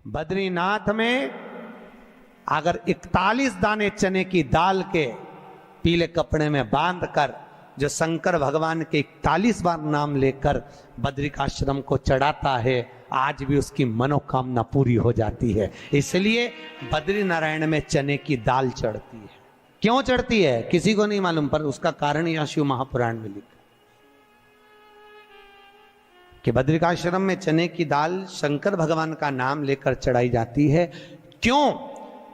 बद्रीनाथ में अगर 41 दाने चने की दाल के पीले कपड़े में बांधकर जो शंकर भगवान के 41 बार नाम लेकर बद्रिकाश्रम को चढ़ाता है, आज भी उसकी मनोकामना पूरी हो जाती है। इसलिए बद्री नारायण में चने की दाल चढ़ती है। क्यों चढ़ती है किसी को नहीं मालूम, पर उसका कारण यह शिव महापुराण में लिखा कि बद्रिकाश्रम में चने की दाल शंकर भगवान का नाम लेकर चढ़ाई जाती है। क्यों?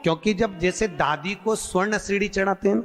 क्योंकि जब जैसे दादी को स्वर्ण सीढ़ी चढ़ाते हैं,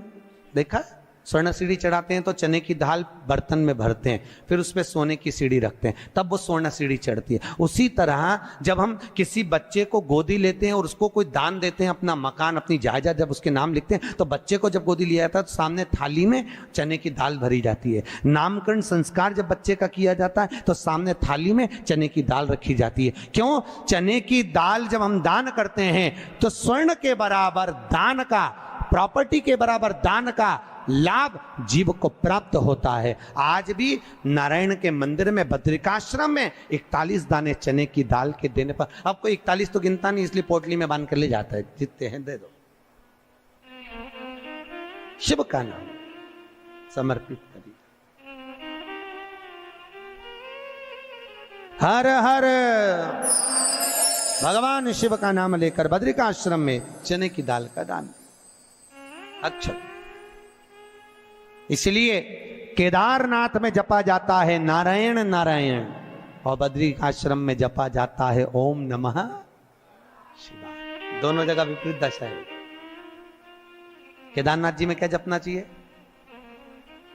देखा स्वर्ण सीढ़ी चढ़ाते हैं तो चने की दाल बर्तन में भरते हैं, फिर उसमें सोने की सीढ़ी रखते हैं, तब वो स्वर्ण सीढ़ी चढ़ती है। उसी तरह जब हम किसी बच्चे को गोदी लेते हैं और उसको कोई दान देते हैं, अपना मकान अपनी जायदाद जब उसके नाम लिखते हैं, तो बच्चे को जब गोदी लिया जाता है तो सामने थाली में चने की दाल भरी जाती है। नामकरण संस्कार जब बच्चे का किया जाता है तो सामने थाली में चने की दाल रखी जाती है। क्यों? चने की दाल जब हम दान करते हैं तो स्वर्ण के बराबर दान का, प्रॉपर्टी के बराबर दान का लाभ जीव को प्राप्त होता है। आज भी नारायण के मंदिर में बद्रिकाश्रम में 41 दाने चने की दाल के देने पर, आपको 41 तो गिनता नहीं इसलिए पोटली में बांध कर ले जाता है, जितने हैं दे दो, शिव का नाम समर्पित करिए। हर हर भगवान शिव का नाम लेकर बद्रिकाश्रम में चने की दाल का दान। अच्छा, इसलिए केदारनाथ में जपा जाता है नारायण नारायण और बद्रिकाश्रम में जपा जाता है ओम नमः शिवाय। दोनों जगह विपरीत दशा है। केदारनाथ जी में क्या जपना चाहिए?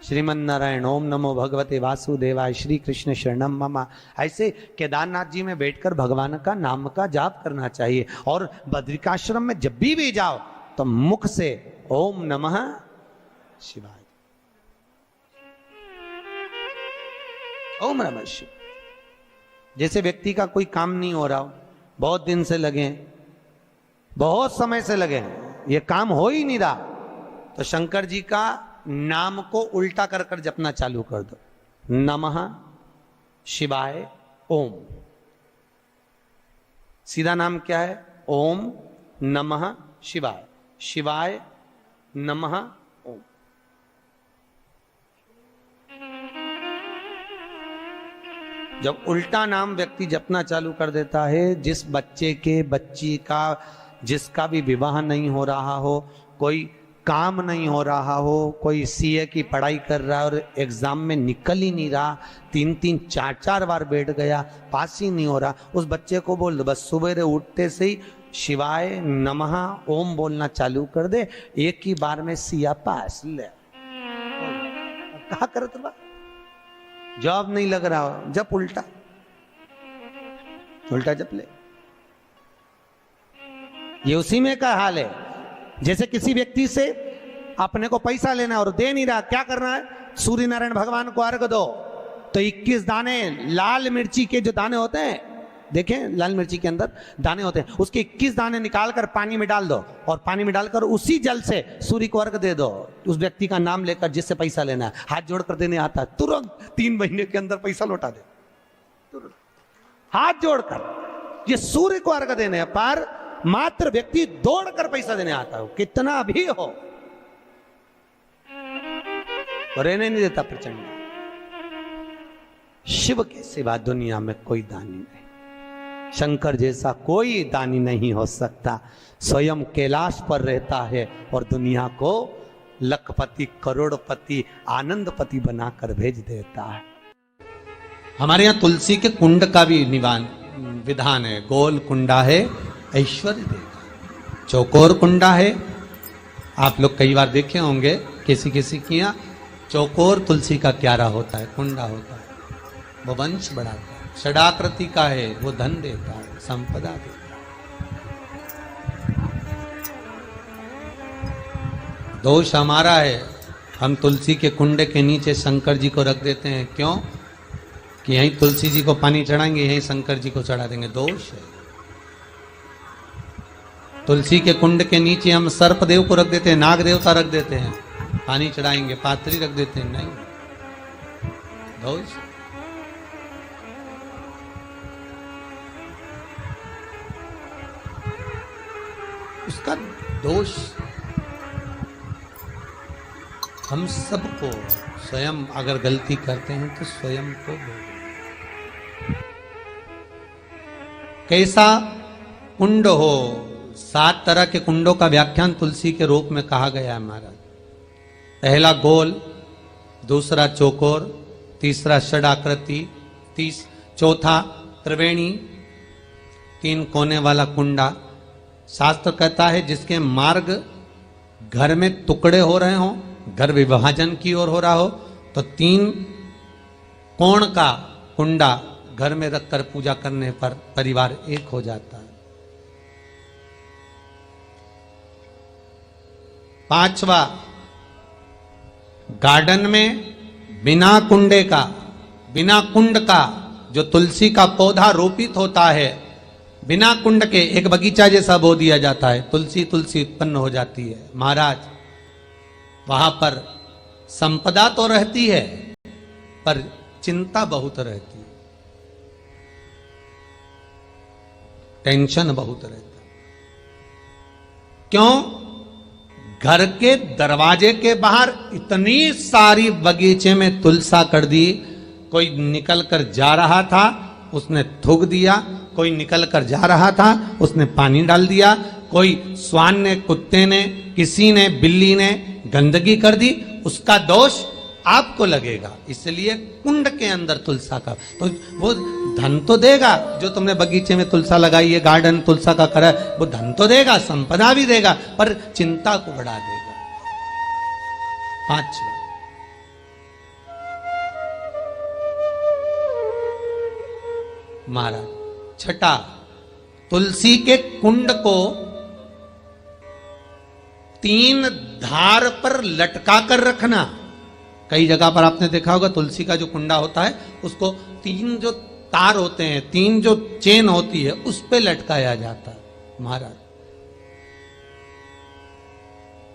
श्रीमन नारायण, ओम नमो भगवते वासुदेवाय, श्री कृष्ण शरणम मम। ऐसे केदारनाथ जी में बैठकर भगवान का नाम का जाप करना चाहिए। और बद्रिकाश्रम में जब भी जाओ तो मुख से ओम नमः शिवाय, ओम नमः शिवाय। जैसे व्यक्ति का कोई काम नहीं हो रहा हो, बहुत दिन से लगे, बहुत समय से लगे, ये काम हो ही नहीं रहा, तो शंकर जी का नाम को उल्टा कर कर जपना चालू कर दो। नमः शिवाय ओम। सीधा नाम क्या है? ओम नमः शिवाय, शिवाय नमः ओम। जब उल्टा नाम व्यक्ति जपना चालू कर देता है, जिस बच्चे के, बच्ची का, जिसका भी विवाह नहीं हो रहा हो, कोई काम नहीं हो रहा हो, कोई सीए की पढ़ाई कर रहा है और एग्जाम में निकल ही नहीं रहा, 3-3 4-4 बार बैठ गया, पास ही नहीं हो रहा, उस बच्चे को बोल दो बस सुबह उठते से ही शिवाय नमः ओम बोलना चालू कर दे, एक ही बार में सिया पास ले। कहा करत बा, जॉब नहीं लग रहा हो, जब उल्टा उल्टा जप ले। ये उसी में का हाल है। जैसे किसी व्यक्ति से अपने को पैसा लेना और दे नहीं रहा, क्या करना है? सूर्य नारायण भगवान को अर्घ दो। तो 21 दाने लाल मिर्ची के जो दाने होते हैं, देखें लाल मिर्ची के अंदर दाने होते हैं, उसके 21 दाने निकालकर पानी में डाल दो और पानी में डालकर उसी जल से सूर्य को अर्घ दे दो। उस व्यक्ति का नाम लेकर जिससे पैसा लेना है, हाथ जोड़कर देने आता है, तुरंत 3 महीने के अंदर पैसा लौटा दे, तुरंत हाथ जोड़कर। ये सूर्य को अर्घ देने है, पर मात्र व्यक्ति दौड़कर पैसा देने आता है, कितना भी हो, रहने नहीं देता प्रचंड। शिव के सिवा दुनिया में कोई दानी नहीं, शंकर जैसा कोई दानी नहीं हो सकता। स्वयं कैलाश पर रहता है और दुनिया को लखपति, करोड़पति, आनंदपति बनाकर भेज देता है। हमारे यहाँ तुलसी के कुंड का भी विधान है। गोल कुंडा है ऐश्वर्य देगा, चौकोर कुंडा है। आप लोग कई बार देखे होंगे किसी किसी के यहाँ चौकोर तुलसी का क्यारा होता है, कुंडा होता है, वो वंश बढ़ाता है। षडाकृति का है, वो धन देता है, संपदा देता है। दोष हमारा है, हम तुलसी के कुंडे के नीचे शंकर जी को रख देते हैं। क्यों? कि यहीं तुलसी जी को पानी चढ़ाएंगे, यहीं शंकर जी को चढ़ा देंगे। दोष है। तुलसी के कुंड के नीचे हम सर्पदेव को रख देते हैं, नाग देवता रख देते हैं, पानी चढ़ाएंगे, पात्री रख देते हैं, नहीं, दोष। उसका दोष हम सबको, स्वयं अगर गलती करते हैं तो स्वयं को भोगना। कैसा कुंड हो, 7 तरह के कुंडों का व्याख्यान तुलसी के रूप में कहा गया है महाराज। पहला गोल, दूसरा चौकोर, तीसरा षडाकृति, चौथा त्रिवेणी, 3 कोने वाला कुंडा। शास्त्र कहता है जिसके मार्ग घर में टुकड़े हो रहे हों, घर विभाजन की ओर हो रहा हो, तो 3 कोण का कुंडा घर में रखकर पूजा करने पर परिवार एक हो जाता है। 5वां, गार्डन में बिना कुंडे का, बिना कुंड का जो तुलसी का पौधा रोपित होता है, बिना कुंड के एक बगीचा जैसा बो दिया जाता है, तुलसी तुलसी उत्पन्न हो जाती है। महाराज वहां पर संपदा तो रहती है पर चिंता बहुत रहती है, टेंशन बहुत रहता है। क्यों? घर के दरवाजे के बाहर इतनी सारी बगीचे में तुलसा कर दी। कोई निकल कर जा रहा था, उसने थूक दिया, कोई निकल कर जा रहा था, उसने पानी डाल दिया, कोई श्वान ने, कुत्ते ने, किसी ने, बिल्ली ने गंदगी कर दी, उसका दोष आपको लगेगा। इसलिए कुंड के अंदर तुलसा का, तो वो धन तो देगा, जो तुमने बगीचे में तुलसा लगाई है, गार्डन तुलसा का करा, वो धन तो देगा, संपदा भी देगा, पर चिंता को बढ़ा देगा। 5वां, महाराज 6, तुलसी के कुंड को 3 धार पर लटका कर रखना। कई जगह पर आपने देखा होगा तुलसी का जो कुंडा होता है उसको 3 जो तार होते हैं, 3 जो चेन होती है, उस पे लटकाया जाता है। महाराज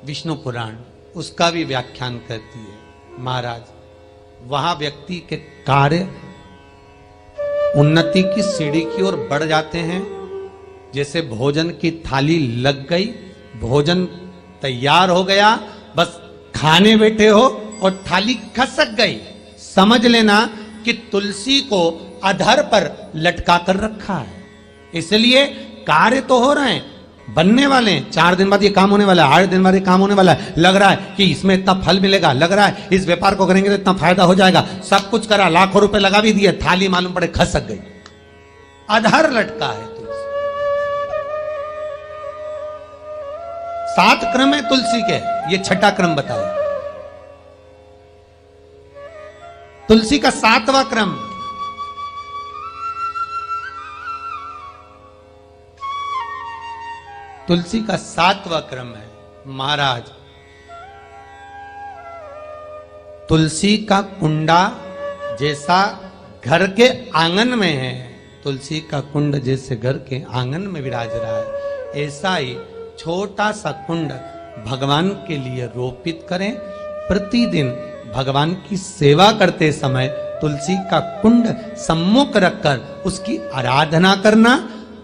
विष्णु पुराण उसका भी व्याख्यान करती है। महाराज वहां व्यक्ति के कार्य उन्नति की सीढ़ी की ओर बढ़ जाते हैं। जैसे भोजन की थाली लग गई, भोजन तैयार हो गया, बस खाने बैठे हो और थाली खसक गई, समझ लेना कि तुलसी को अधर पर लटका कर रखा है। इसलिए कार्य तो हो रहे हैं, बनने वाले हैं, 4 दिन बाद ये काम होने वाला है, 8 दिन बाद ये काम होने वाला है, लग रहा है कि इसमें इतना फल मिलेगा, लग रहा है इस व्यापार को करेंगे तो इतना फायदा हो जाएगा, सब कुछ करा, लाखों रुपए लगा भी दिए, थाली मालूम पड़े खसक गई, अधर लटका है तुलसी। 7 क्रम है तुलसी के, ये 6ठा क्रम बताया। तुलसी का 7वां क्रम, तुलसी का 7वां क्रम है। महाराज तुलसी का कुंडा जैसा घर के आंगन में है, तुलसी का कुंड जैसे घर के आंगन में विराज रहा है, ऐसा ही छोटा सा कुंड भगवान के लिए रोपित करें। प्रतिदिन भगवान की सेवा करते समय तुलसी का कुंड सम्मुख रखकर उसकी आराधना करना,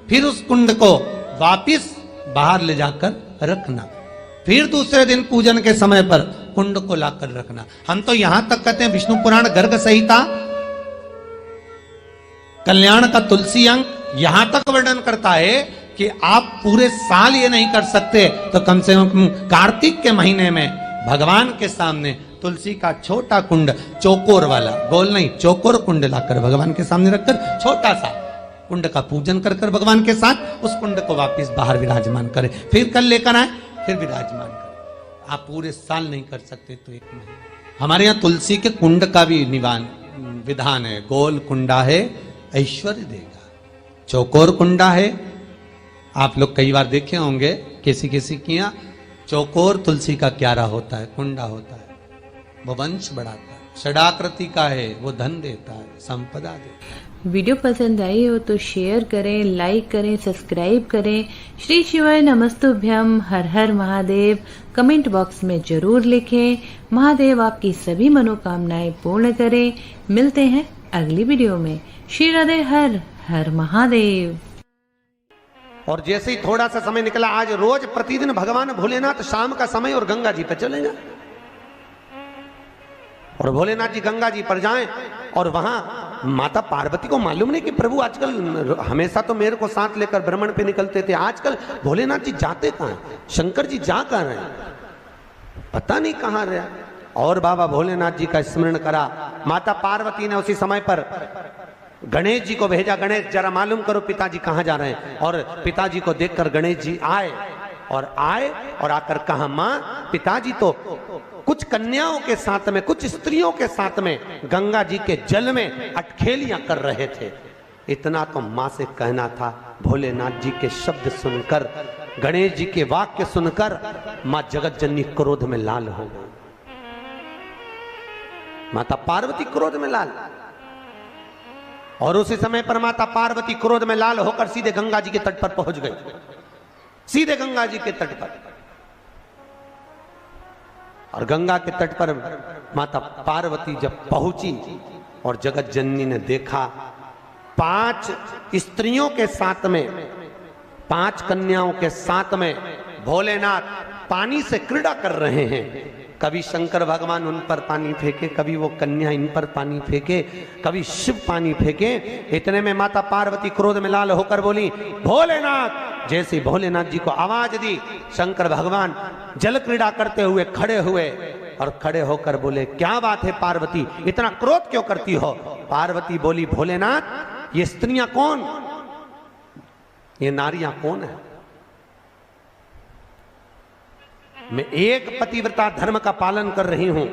फिर उस कुंड को वापिस बाहर ले जाकर रखना, फिर दूसरे दिन पूजन के समय पर कुंड को लाकर रखना। हम तो यहां तक कहते हैं, विष्णु पुराण गर्ग संहिता कल्याण का तुलसी अंक यहां तक वर्णन करता है कि आप पूरे साल ये नहीं कर सकते तो कम से कम कार्तिक के महीने में भगवान के सामने तुलसी का छोटा कुंड, चौकोर वाला, गोल नहीं, चौकोर कुंड लाकर भगवान के सामने रखकर छोटा सा कुंड का पूजन कर कर भगवान के साथ उस कुंड को वापस बाहर विराजमान करें, फिर कल लेकर आए, फिर विराजमान करें। आप पूरे साल नहीं कर सकते तो 1 महीने। हमारे यहाँ तुलसी के कुंड का भी विधान है। गोल कुंडा है ऐश्वर्य देगा, चौकोर कुंडा है, आप लोग कई बार देखे होंगे किसी किसी के यहाँ चौकोर तुलसी का क्यारा होता है, कुंडा होता है, वो वंश बढ़ाता है। षडाकृति का है, वो धन देता है, संपदा देता है। वीडियो पसंद आई हो तो शेयर करें, लाइक करें, सब्सक्राइब करें। श्री शिवाय नमस्तुभ्यम, हर हर महादेव कमेंट बॉक्स में जरूर लिखें। महादेव आपकी सभी मनोकामनाएं पूर्ण करें। मिलते हैं अगली वीडियो में। श्री राधे, हर हर महादेव। और जैसे ही थोड़ा सा समय निकला, आज रोज प्रतिदिन भगवान भोलेनाथ शाम का समय और गंगा जी पर चले जाए, और भोलेनाथ जी गंगा जी पर जाएं, और वहां माता पार्वती को मालूम नहीं कि प्रभु आजकल हमेशा तो मेरे को साथ लेकर भ्रमण पे निकलते थे, आजकल भोलेनाथ जी जाते कहां हैं, शंकर जी जा कहां रहे हैं, पता नहीं कहां रहे। और बाबा भोलेनाथ जी का स्मरण करा। माता पार्वती ने उसी समय पर गणेश जी को भेजा, गणेश जरा मालूम करो पिताजी कहां जा रहे हैं। और पिताजी को देखकर गणेश जी आए और आकर कहा, मां पिताजी तो कुछ कन्याओं के साथ में, कुछ स्त्रियों के साथ में गंगा जी के जल में अटखेलियां कर रहे थे। इतना तो मां से कहना था। भोलेनाथ जी के शब्द सुनकर, गणेश जी के वाक्य सुनकर मां जगत जननी क्रोध में लाल हो गई। माता पार्वती क्रोध में लाल, और उसी समय पर माता पार्वती क्रोध में लाल होकर सीधे गंगा जी के तट पर पहुंच गई, सीधे गंगा जी के तट पर। और गंगा के तट पर माता पार्वती जब पहुंची और जगत जननी ने देखा 5 स्त्रियों के साथ में, 5 कन्याओं के साथ में भोलेनाथ पानी से क्रीड़ा कर रहे हैं। कभी शंकर भगवान उन पर पानी फेंके, कभी वो कन्या इन पर पानी फेंके, कभी शिव पानी फेंके। इतने में माता पार्वती क्रोध में लाल होकर बोली, भोलेनाथ। जैसे भोलेनाथ जी को आवाज दी, शंकर भगवान जल क्रीड़ा करते हुए खड़े हुए और खड़े होकर बोले, क्या बात है पार्वती, इतना क्रोध क्यों करती हो? पार्वती बोली, भोलेनाथ ये स्त्रियां कौन, ये नारियां कौन है? मैं एक पतिव्रता धर्म का पालन कर रही हूं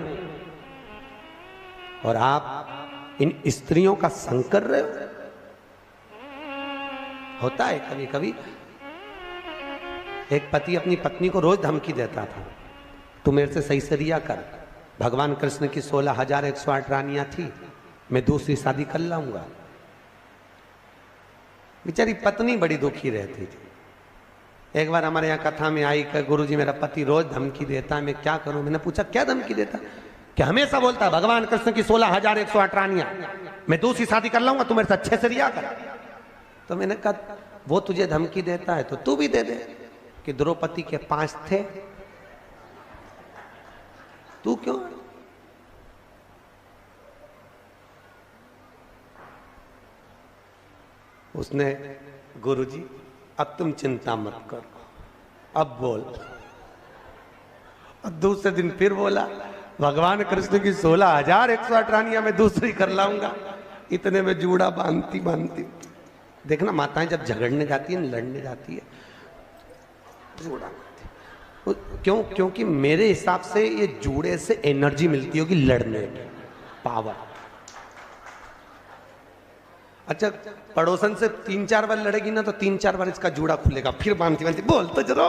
और आप इन स्त्रियों का संग कर रहे हो। होता है कभी कभी, एक पति अपनी पत्नी को रोज धमकी देता था, तू मेरे से सही सरिया कर, भगवान कृष्ण की 16,108 रानियां थी, मैं दूसरी शादी कर लाऊंगा। बेचारी पत्नी बड़ी दुखी रहती थी। एक बार हमारे यहाँ कथा में आई कि गुरुजी मेरा पति रोज धमकी देता है, मैं क्या करूं? मैंने पूछा क्या धमकी देता? कि हमेशा बोलता है भगवान कृष्ण की 16,108 रानियां, मैं दूसरी शादी कर लाऊंगा, तू मेरे से अच्छे से रिया कर। तो मैंने कहा वो तुझे धमकी देता है तो तू भी दे दे, कि द्रौपदी के 5 थे, तू क्यों? उसने, गुरुजी अब तुम चिंता मत करो, अब बोल। और दूसरे दिन फिर बोला, भगवान कृष्ण की 16,108 रानियां मैं दूसरी कर लाऊंगा। इतने में जूड़ा बांधती बांधती, देखना माताएं जब झगड़ने जाती है, लड़ने जाती है, जूड़ा बांधती। क्यों? क्योंकि मेरे हिसाब से ये जूड़े से एनर्जी मिलती होगी लड़ने की, पावर। अच्छा, पड़ोसन से 3-4 बार लड़ेगी ना तो 3-4 बार इसका जूड़ा खुलेगा, फिर बांधती बांधती बोल तो जरा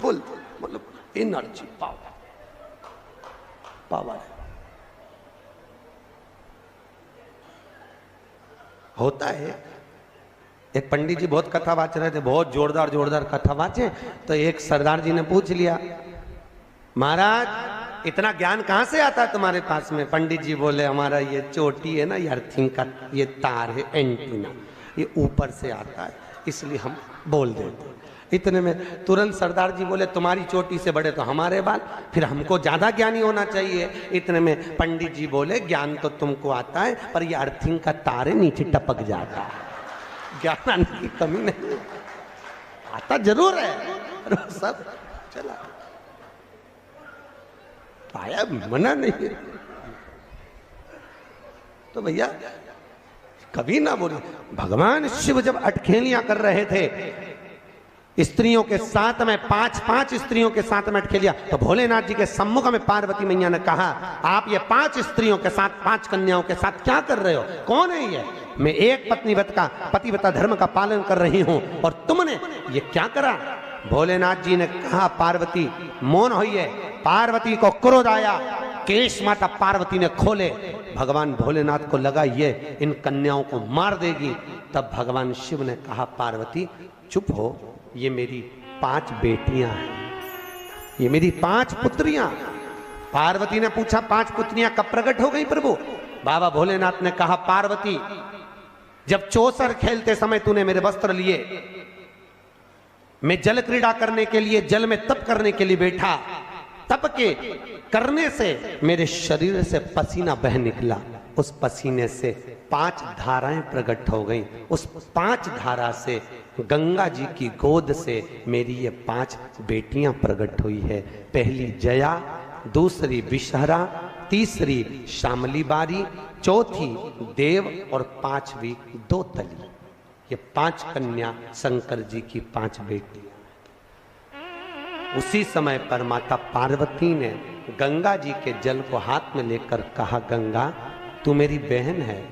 बोल, मतलब एनर्जी, पावर, पावर होता है। एक पंडित जी बहुत कथा वाच रहे थे, बहुत जोरदार जोरदार कथा वाचे, तो एक सरदार जी ने पूछ लिया, महाराज इतना ज्ञान कहां से आता है तुम्हारे पास में? पंडित जी बोले, हमारा ये चोटी है ना, ये अर्थिंग का ये तार है, एंटीना, ये ऊपर से आता है, इसलिए हम बोल देते। इतने में तुरंत सरदार जी बोले, तुम्हारी चोटी से बड़े तो हमारे बाल, फिर हमको ज्यादा ज्ञानी होना चाहिए। इतने में पंडित जी बोले, ज्ञान तो तुमको आता है, पर ये अर्थिंग का तार है, नीचे टपक जाता है, ज्ञान आने की कमी नहीं, आता जरूर है, सब चला पाया, मना नहीं है। तो भैया कभी ना बोले। भगवान शिव जब अटखेलियां कर रहे थे स्त्रियों के साथ में, 5 स्त्रियों के साथ में अटखेलियां, तो भोलेनाथ जी के सम्मुख में पार्वती मैया ने कहा, आप ये 5 स्त्रियों के साथ, 5 कन्याओं के साथ क्या कर रहे हो? कौन है ये? मैं एक पतिव्रता धर्म का पालन कर रही हूं और तुमने ये क्या करा? भोलेनाथ जी ने कहा, पार्वती मौन होइए। पार्वती को क्रोध आया, केश माता पार्वती ने खोले। भगवान भोलेनाथ को लगा ये इन कन्याओं को मार देगी। तब भगवान शिव ने कहा, पार्वती चुप हो, ये मेरी 5 बेटियां हैं, ये मेरी 5 पुत्रियां। पार्वती ने पूछा, 5 पुत्रियां कब प्रकट हो गई प्रभु? बाबा भोलेनाथ ने कहा, पार्वती जब चौसर खेलते समय तूने मेरे वस्त्र लिए मैं जल क्रीड़ा करने के लिए, जल में तप करने के लिए बैठा। तप के करने से मेरे शरीर से पसीना बह निकला। उस पसीने से 5 धाराएं प्रकट हो गईं। उस 5 धारा से गंगा जी की गोद से मेरी ये 5 बेटियां प्रकट हुई है। पहली जया, दूसरी विषहरा, तीसरी श्यामली बारी, चौथी देव और 5वीं दोतली। ये 5 कन्या शंकर जी की 5 बेटियां। उसी समय पर माता पार्वती ने गंगा जी के जल को हाथ में लेकर कहा, गंगा तू मेरी बहन है,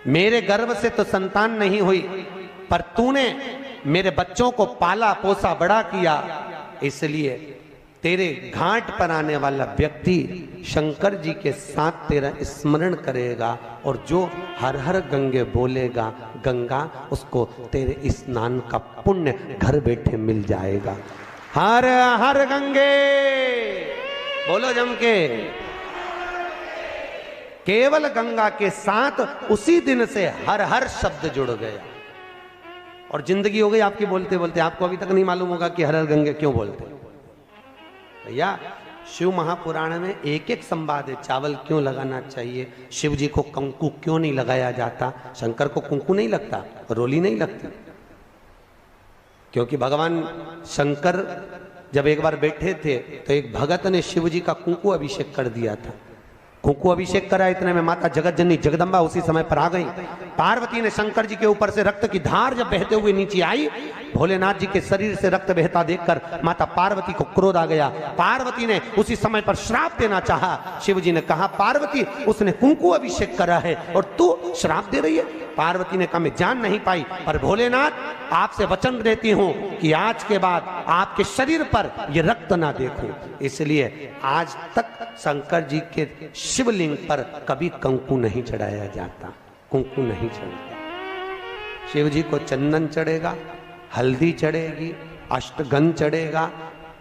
मेरे गर्भ से तो संतान नहीं हुई, पर तूने मेरे बच्चों को पाला पोसा बड़ा किया, इसलिए तेरे घाट पर आने वाला व्यक्ति शंकर जी के साथ तेरा स्मरण करेगा और जो हर हर गंगे बोलेगा, गंगा उसको तेरे स्नान का पुण्य घर बैठे मिल जाएगा। हर हर गंगे बोलो जम के। केवल गंगा के साथ उसी दिन से हर हर शब्द जुड़ गया और जिंदगी हो गई आपकी बोलते बोलते। आपको अभी तक नहीं मालूम होगा कि हर हर गंगे क्यों बोलते। भैया शिव महापुराण में एक एक संवाद है। चावल क्यों लगाना चाहिए, शिव जी को कंकु क्यों नहीं लगाया जाता, शंकर को कुंकू नहीं लगता, रोली नहीं लगती, क्योंकि भगवान शंकर जब एक बार बैठे थे तो एक भगत ने शिव जी का कुंकू अभिषेक कर दिया था। कुंकू अभिषेक करा, इतने में माता जगत जननी जगदम्बा उसी समय पर आ गई। पार्वती ने शंकर जी के ऊपर से रक्त की धार जब बहते हुए नीचे आई, भोलेनाथ जी के शरीर से रक्त बहता देखकर माता पार्वती को क्रोध आ गया। पार्वती ने उसी समय पर श्राप देना चाहा। शिव जी ने कहा, पार्वती उसने कुंकू अभिषेक करा है और तू श्राप दे रही है। पार्वती ने कहा, मैं जान नहीं पाई, पर भोलेनाथ आपसे वचन देती हूं कि आज के बाद आपके शरीर पर यह रक्त ना देखूं। इसलिए आज तक शंकर जी के शिवलिंग पर कभी कंकु नहीं चढ़ाया जाता, कुंकू नहीं चढ़ता। शिव जी को चंदन चढ़ेगा, हल्दी चढ़ेगी, अष्टगंध चढ़ेगा,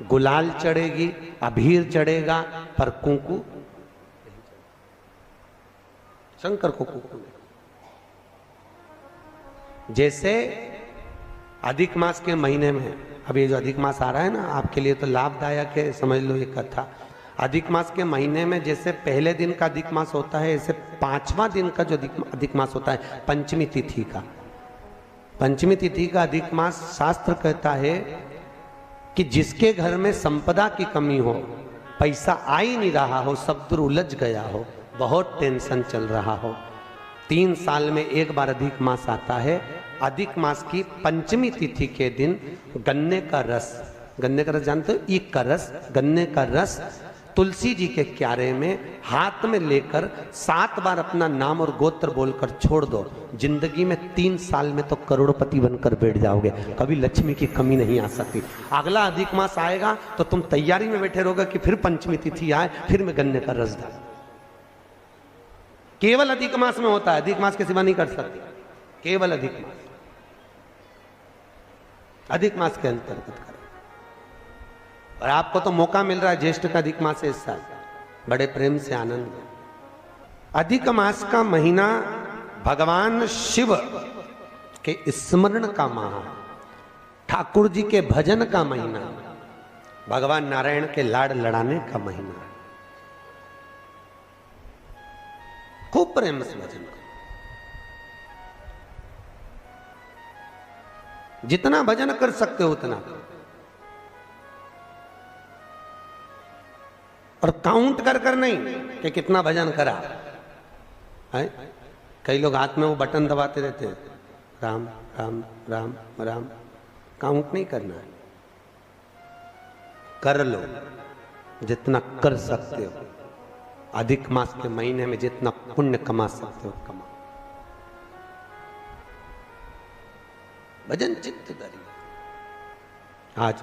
गुलाल चढ़ेगी, अबीर चढ़ेगा, पर कुंकू शंकर को कुंकू नहीं। जैसे अधिक मास के महीने में, अब ये जो अधिक मास आ रहा है ना, आपके लिए तो लाभदायक है, समझ लो ये कथा। अधिक मास के महीने में जैसे पहले दिन का अधिक मास होता है, ऐसे 5वां दिन का जो अधिक मास होता है, पंचमी तिथि का, पंचमी तिथि का अधिक मास शास्त्र कहता है कि जिसके घर में संपदा की कमी हो, पैसा आ ही नहीं रहा हो, सब दूर उलझ गया हो, बहुत टेंशन चल रहा हो, 3 साल में एक बार अधिक मास आता है। अधिक मास की पंचमी तिथि के दिन गन्ने का रस, गन्ने का रस जानते हो, ईख का रस, गन्ने का रस तुलसी जी के क्यारे में हाथ में लेकर 7 बार अपना नाम और गोत्र बोलकर छोड़ दो। जिंदगी में 3 साल में तो करोड़पति बनकर बैठ जाओगे, कभी लक्ष्मी की कमी नहीं आ सकती। अगला अधिक मास आएगा तो तुम तैयारी में बैठे रहोगे कि फिर पंचमी तिथि आए, फिर मैं गन्ने का रस डाल। केवल अधिक मास में होता है, अधिक मास के सिवा नहीं कर सकते, केवल अधिक मास, अधिक मास के अंतर्गत करें। और आपको तो मौका मिल रहा है, ज्येष्ठ का अधिक मास है इस साल, बड़े प्रेम से आनंद है। अधिक मास का महीना भगवान शिव के स्मरण का माह, ठाकुर जी के भजन का महीना, भगवान नारायण के लाड़ लड़ाने का महीना। खूब प्रेम से भजन करो, जितना भजन कर सकते हो उतना करो, और काउंट कर कर नहीं कि कितना भजन करा है। कई लोग हाथ में वो बटन दबाते रहते हैं, राम राम राम राम, काउंट नहीं करना है, कर लो जितना कर सकते हो। अधिक मास के महीने में जितना पुण्य कमा सकते हो कमा। भजन चित्त करिए। आज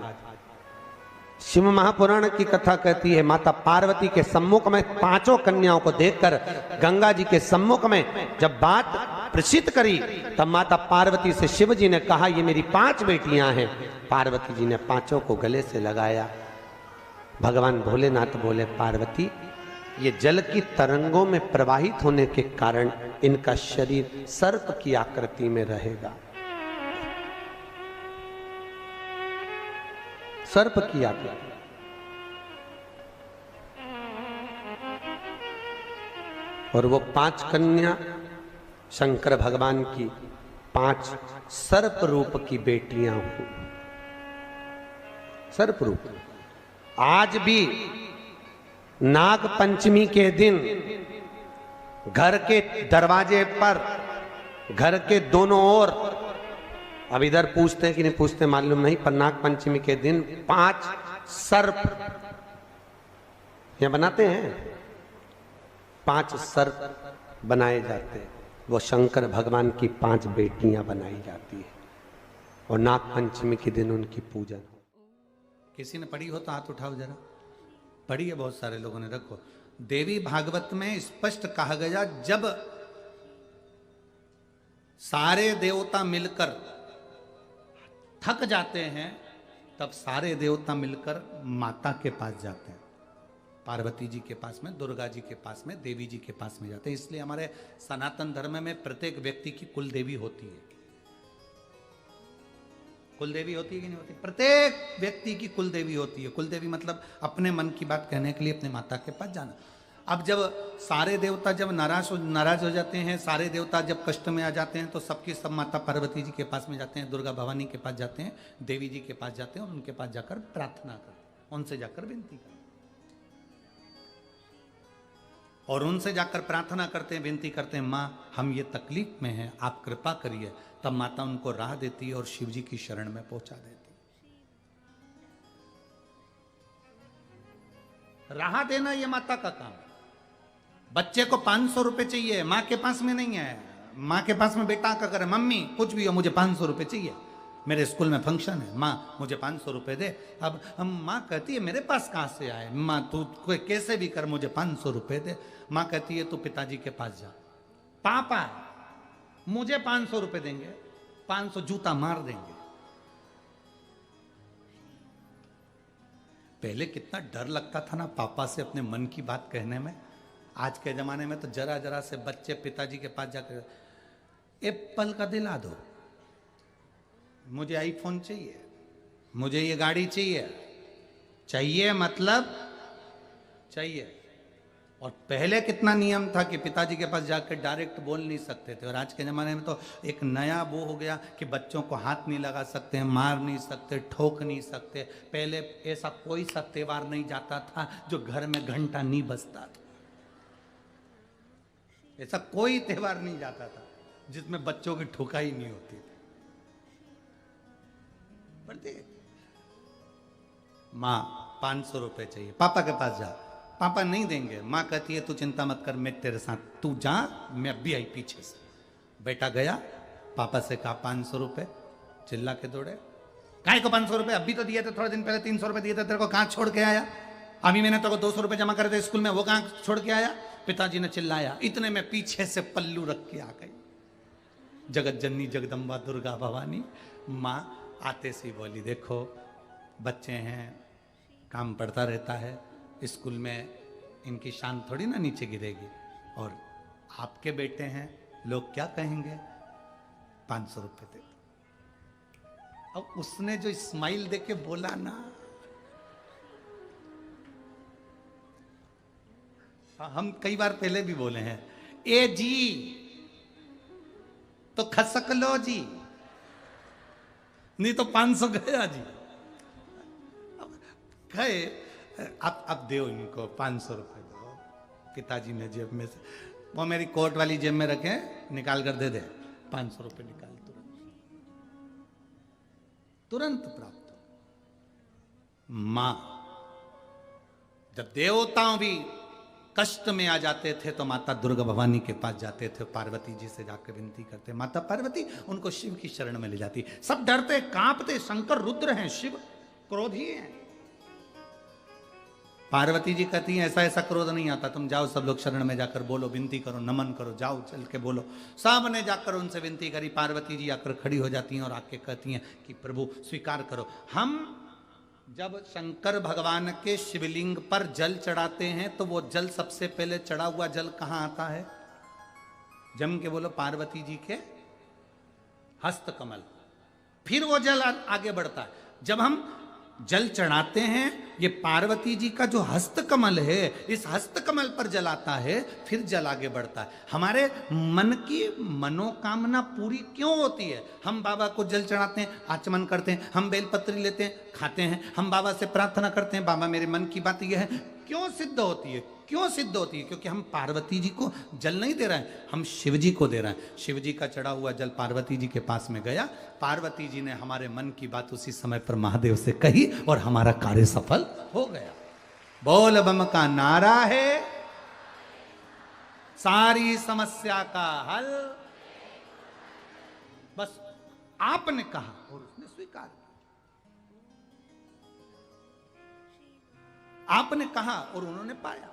शिव महापुराण की कथा कहती है, माता पार्वती के सम्मुख में 5 कन्याओं को देखकर गंगा जी के सम्मुख में जब बात प्रसिद्ध करी, तब माता पार्वती से शिव जी ने कहा, ये मेरी 5 बेटियां हैं। पार्वती जी ने 5 को गले से लगाया। भगवान भोलेनाथ बोले, पार्वती ये जल की तरंगों में प्रवाहित होने के कारण इनका शरीर सर्प की आकृति में रहेगा। सर्प की आकृति। और वो 5 कन्या शंकर भगवान की 5 सर्प रूप की बेटियां हुई। सर्प रूप। आज भी नाग पंचमी के दिन घर के दरवाजे पर, घर के दोनों ओर, अब इधर पूछते हैं कि नहीं पूछते मालूम नहीं, पर नाग पंचमी के दिन 5 सर्प यहां बनाते हैं। 5 सर्प बनाए जाते हैं। वो शंकर भगवान की 5 बेटियां बनाई जाती है और नाग पंचमी के दिन उनकी पूजन। किसी ने पढ़ी हो तो हाथ उठाओ जरा। पढ़ी है बहुत सारे लोगों ने, रखो। देवी भागवत में स्पष्ट कहा गया, जब सारे देवता मिलकर थक जाते हैं तब सारे देवता मिलकर माता के पास जाते हैं। पार्वती जी के पास में, दुर्गा जी के पास में, देवी जी के पास में जाते हैं। इसलिए हमारे सनातन धर्म में प्रत्येक व्यक्ति की कुल देवी होती है। कुल देवी होती है कि नहीं होती? प्रत्येक व्यक्ति की कुल देवी होती है। कुल देवी मतलब अपने मन की बात कहने के लिए अपने माता के पास जाना। अब जब सारे देवता जब नाराज हो जाते हैं, सारे देवता जब कष्ट में आ जाते हैं, तो सबकी सब माता पार्वती जी के पास में जाते हैं, दुर्गा भवानी के पास जाते हैं, देवी जी के पास जाते हैं और उनके पास जाकर प्रार्थना करते हैं, उनसे जाकर विनती करते हैं। और उनसे जाकर प्रार्थना करते हैं, विनती करते हैं, माँ हम ये तकलीफ में हैं, आप कृपा करिए। तब माता उनको राह देती है और शिव जी की शरण में पहुंचा देती है। राह देना ये माता का काम है। बच्चे को 500 रुपए चाहिए, माँ के पास में नहीं है। माँ के पास में बेटा का करे, मम्मी कुछ भी हो मुझे 500 रुपए चाहिए, मेरे स्कूल में फंक्शन है, माँ मुझे 500 रुपए दे। अब हम माँ कहती है मेरे पास कहाँ से आए, माँ तू कैसे भी कर मुझे 500 रुपए दे। माँ कहती है तू पिताजी के पास जा, पापा मुझे 500 रुपए देंगे, 500 जूता मार देंगे। पहले कितना डर लगता था ना पापा से अपने मन की बात कहने में। आज के जमाने में तो जरा जरा से बच्चे पिताजी के पास जाकर एप्पल का दिला दो, मुझे आईफोन चाहिए, मुझे ये गाड़ी चाहिए, चाहिए मतलब चाहिए। और पहले कितना नियम था कि पिताजी के पास जाकर डायरेक्ट बोल नहीं सकते थे। और आज के ज़माने में तो एक नया वो हो गया कि बच्चों को हाथ नहीं लगा सकते हैं, मार नहीं सकते, ठोक नहीं सकते। पहले ऐसा कोई सा त्योहार नहीं जाता था जो घर में घंटा नहीं बजता था। ऐसा कोई त्योहार नहीं जाता था जिसमें बच्चों की ठुकाई नहीं होती थी। माँ 500 रुपए चाहिए, पापा के पास जा, पापा नहीं देंगे। माँ कहती है तू चिंता मत कर, मैं तेरे साथ, तू जा, मैं अभी आई पीछे से। बेटा गया, पापा से कहा 500 रुपए, चिल्ला के दौड़े, काहे को 500 रुपए, अभी तो दिए थे, थोड़े दिन पहले 300 रुपए दिए थे, तेरे को कहाँ छोड़ के आया? अभी मैंने तेरे को 200 रुपए जमा करे थे स्कूल में, वो कहाँ छोड़ के आया? पिताजी ने चिल्लाया। इतने में पीछे से पल्लू रख के आ गई जगत जननी जगदम्बा दुर्गा भवानी। माँ आते सी बोली, देखो बच्चे हैं, काम पड़ता रहता है, स्कूल में इनकी शान थोड़ी ना नीचे गिरेगी, और आपके बेटे हैं, लोग क्या कहेंगे, 500 रुपए दे। अब उसने जो स्माइल देके बोला ना, हम कई बार पहले भी बोले हैं, ए जी तो खसक लो जी, नहीं तो 500 गया जी। गए, अब दो इनको 500 रुपए दो। पिताजी ने जेब में से, वो मेरी कोट वाली जेब में रखे, निकाल कर दे दे, 500 रुपए निकाल, तुरंत प्राप्त। मां, जब देवताओं भी कष्ट में आ जाते थे तो माता दुर्गा भवानी के पास जाते थे, पार्वती जी से जाकर विनती करते, माता पार्वती उनको शिव की शरण में ले जाती। सब डरते कांपते, शंकर रुद्र हैं, शिव क्रोधी हैं। पार्वती जी कहती हैं ऐसा ऐसा क्रोध नहीं आता, तुम जाओ सब लोग शरण में जाकर बोलो, विनती करो, नमन करो, जाओ चल के बोलो। सबने जाकर उनसे विनती करी। पार्वती जी आकर खड़ी हो जाती हैं और आके कहती हैं कि प्रभु स्वीकार करो। हम जब शंकर भगवान के शिवलिंग पर जल चढ़ाते हैं तो वो जल सबसे पहले चढ़ा हुआ जल कहाँ आता है? जम के बोलो, पार्वती जी के हस्त कमल। फिर वो जल आगे बढ़ता है। जब हम जल चढ़ाते हैं, ये पार्वती जी का जो हस्त कमल है, इस हस्त कमल पर जल आता है, फिर जल आगे बढ़ता है। हमारे मन की मनोकामना पूरी क्यों होती है? हम बाबा को जल चढ़ाते हैं, आचमन करते हैं, हम बेलपत्री लेते हैं, खाते हैं, हम बाबा से प्रार्थना करते हैं, बाबा मेरे मन की बात यह है। क्यों सिद्ध होती है? क्यों सिद्ध होती है? क्योंकि हम पार्वती जी को जल नहीं दे रहे हैं, हम शिव जी को दे रहे हैं। शिव जी का चढ़ा हुआ जल पार्वती जी के पास में गया, पार्वती जी ने हमारे मन की बात उसी समय पर महादेव से कही और हमारा कार्य सफल हो गया। बोल बम का नारा है, सारी समस्या का हल। बस आपने कहा और उसने स्वीकार किया, आपने कहा और उन्होंने पाया।